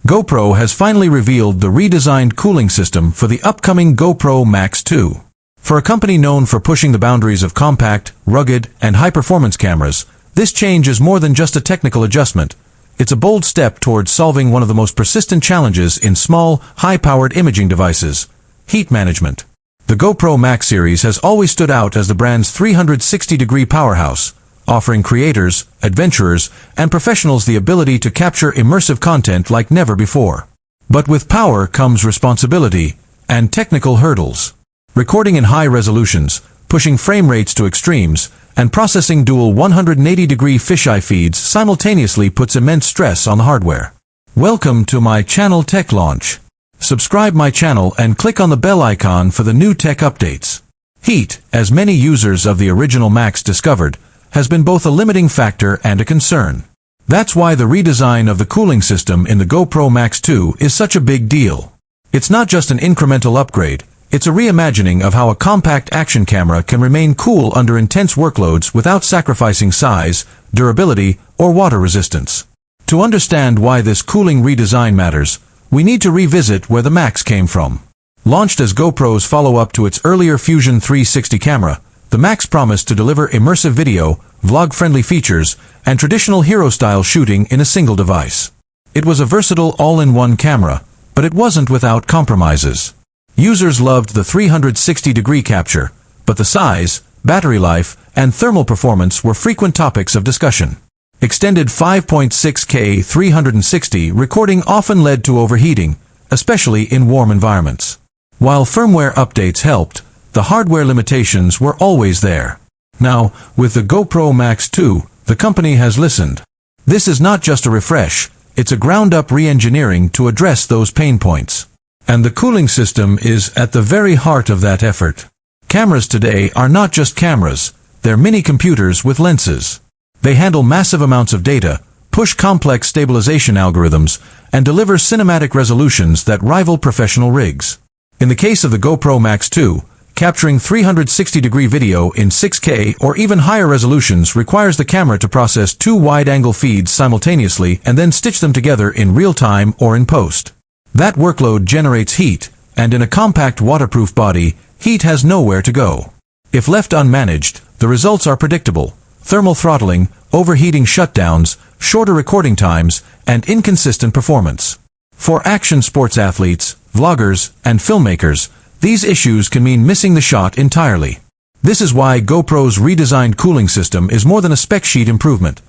GoPro has finally revealed the redesigned cooling system for the upcoming GoPro Max 2. For a company known for pushing the boundaries of compact, rugged, and high-performance cameras, this change is more than just a technical adjustment. It's a bold step towards solving one of the most persistent challenges in small, high-powered imaging devices: heat management. The GoPro Max series has always stood out as the brand's 360-degree powerhouse, offering creators, adventurers, and professionals the ability to capture immersive content like never before. But with power comes responsibility and technical hurdles. Recording in high resolutions, pushing frame rates to extremes, and processing dual 180-degree fisheye feeds simultaneously puts immense stress on the hardware. Welcome to my channel Tech Launch. Subscribe my channel and click on the bell icon for the new tech updates. Heat, as many users of the original Max discovered, has been both a limiting factor and a concern. That's why the redesign of the cooling system in the GoPro Max 2 is such a big deal. It's not just an incremental upgrade, it's a reimagining of how a compact action camera can remain cool under intense workloads without sacrificing size, durability, or water resistance. To understand why this cooling redesign matters, we need to revisit where the Max came from. Launched as GoPro's follow-up to its earlier Fusion 360 camera, the Max promised to deliver immersive video, vlog-friendly features, and traditional hero-style shooting in a single device. It was a versatile all-in-one camera, but it wasn't without compromises. Users loved the 360-degree capture, but the size, battery life, and thermal performance were frequent topics of discussion. Extended 5.6K 360 recording often led to overheating, especially in warm environments. While firmware updates helped, the hardware limitations were always there. Now, with the GoPro Max 2, the company has listened. This is not just a refresh, it's a ground-up re-engineering to address those pain points. And the cooling system is at the very heart of that effort. Cameras today are not just cameras, they're mini-computers with lenses. They handle massive amounts of data, push complex stabilization algorithms, and deliver cinematic resolutions that rival professional rigs. In the case of the GoPro Max 2, capturing 360-degree video in 6K or even higher resolutions requires the camera to process two wide-angle feeds simultaneously and then stitch them together in real time or in post. That workload generates heat, and in a compact waterproof body, heat has nowhere to go. If left unmanaged, the results are predictable: thermal throttling, overheating shutdowns, shorter recording times, and inconsistent performance. For action sports athletes, vloggers, and filmmakers, these issues can mean missing the shot entirely. This is why GoPro's redesigned cooling system is more than a spec sheet improvement.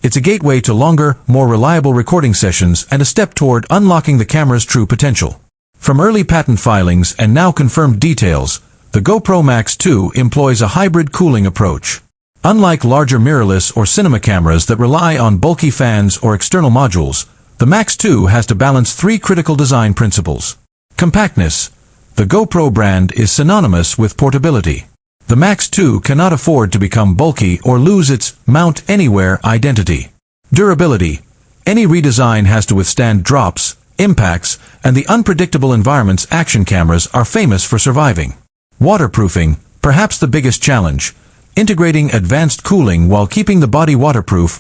It's a gateway to longer, more reliable recording sessions and a step toward unlocking the camera's true potential. From early patent filings and now confirmed details, the GoPro Max 2 employs a hybrid cooling approach. Unlike larger mirrorless or cinema cameras that rely on bulky fans or external modules, the Max 2 has to balance three critical design principles. Compactness. The GoPro brand is synonymous with portability. The Max 2 cannot afford to become bulky or lose its mount anywhere identity. Durability. Any redesign has to withstand drops, impacts, and the unpredictable environments action cameras are famous for surviving. Waterproofing, perhaps the biggest challenge, integrating advanced cooling while keeping the body waterproof